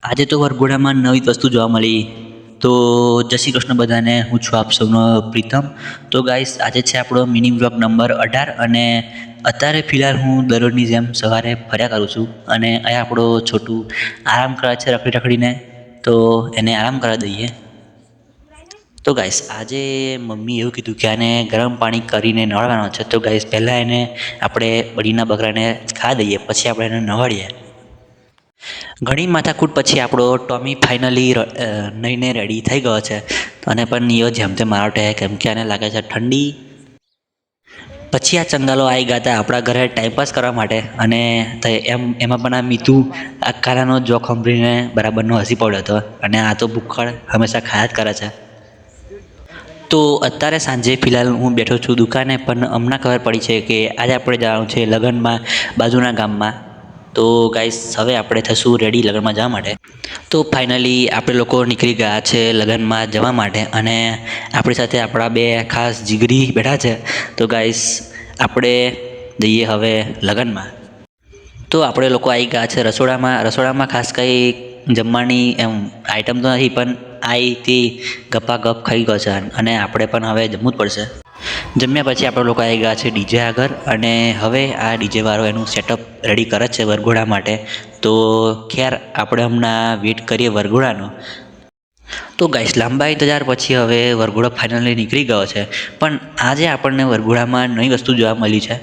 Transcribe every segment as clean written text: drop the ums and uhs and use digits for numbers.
આજે તો વરઘોડામાં નવી વસ્તુ જોવા મળી. તો જય શ્રી કૃષ્ણ બધાને. હું છું આપ સૌનો પ્રીતમ. તો ગાઈસ, આજે છે આપણો મિની વ્લોગ નંબર 18 અને અત્યારે ફિલહાલ હું દરરોજની જેમ સવારે ફર્યા કરું છું અને અહીંયા આપણો છોટું આરામ કરે છે રખડી રખડીને. તો એને આરામ કરવા દઈએ. તો ગાઈસ, આજે મમ્મી એવું કીધું કે આને ગરમ પાણી કરીને નવાડવાનો છે. તો ગાઈસ, પહેલાં એને આપણે બળીના બકરાને ખાવા દઈએ, પછી આપણે એને નવાડીએ. ઘણી માથાકૂટ પછી આપણો ટોમી ફાઇનલી નહીને રેડી થઈ ગયો છે. અને પણ યો જેમ તેમ મારોટે, કેમ કે આને લાગે છે ઠંડી. પછી આ ચંગાલો આવી ગયા હતા આપણા ઘરે ટાઈમપાસ કરવા માટે અને એમાં પણ આ મીતુ આ કારાનો જોક સાંભળીને બરાબરનો હસી પડ્યો હતો. અને આ તો ભૂખડ હંમેશા ખાયા જ કરે છે. તો અત્યારે સાંજે ફિલહાલ હું બેઠો છું દુકાને, પણ હમણાં ખબર પડી છે કે આજે આપણે જવાનું છે લગ્નમાં બાજુના ગામમાં. તો ગાઈસ, હવે આપણે થશું રેડી લગ્નમાં જવા માટે. તો ફાઇનલી આપણે લોકો નીકળી ગયા છે લગ્નમાં જવા માટે અને આપણી સાથે આપણા બે ખાસ જીગરી બેઠા છે. તો ગાઈસ, આપણે જઈએ હવે લગ્નમાં. તો આપણે લોકો આવી ગયા છે રસોડામાં ખાસ કંઈ જમવાની એમ આઈટમ તો નથી, પણ આથી ગપાગપ ખાઈ ગયો છે અને આપણે પણ હવે જમવું જ પડશે. જમ્યા પછી આપણે લોકો આવી ગયા છે ડીજે આગળ અને હવે આ ડીજેવાળો એનું સેટઅપ રેડી કરે છે વરઘોડા માટે. તો ખેર, આપણે હમણાં વેઇટ કરીએ વરઘોડાનો. તો ગાઈસ, લાંબા ઇંતજાર પછી હવે વરઘોડો ફાઇનલી નીકળી ગયો છે. પણ આજે આપણને વરઘોડામાં નવી વસ્તુ જોવા મળી છે,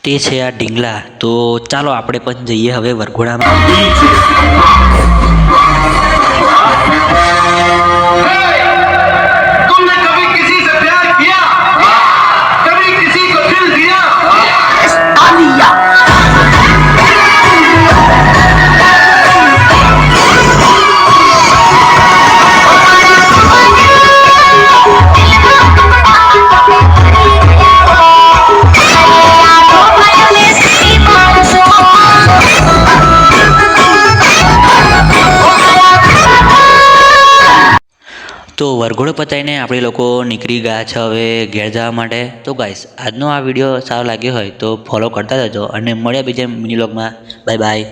તે છે આ ઢીંગલા. તો ચાલો આપણે પણ જઈએ હવે વરઘોડામાં. તો વરઘોડો પતાવીને આપણે લોકો નીકળી ગયા છે હવે ઘેર જવા માટે. તો ગાઈસ, આજનો આ વિડીયો સારો લાગ્યો હોય તો ફોલો કરતા જજો અને મળ્યા બીજા મિની વ્લોગમાં. Bye bye.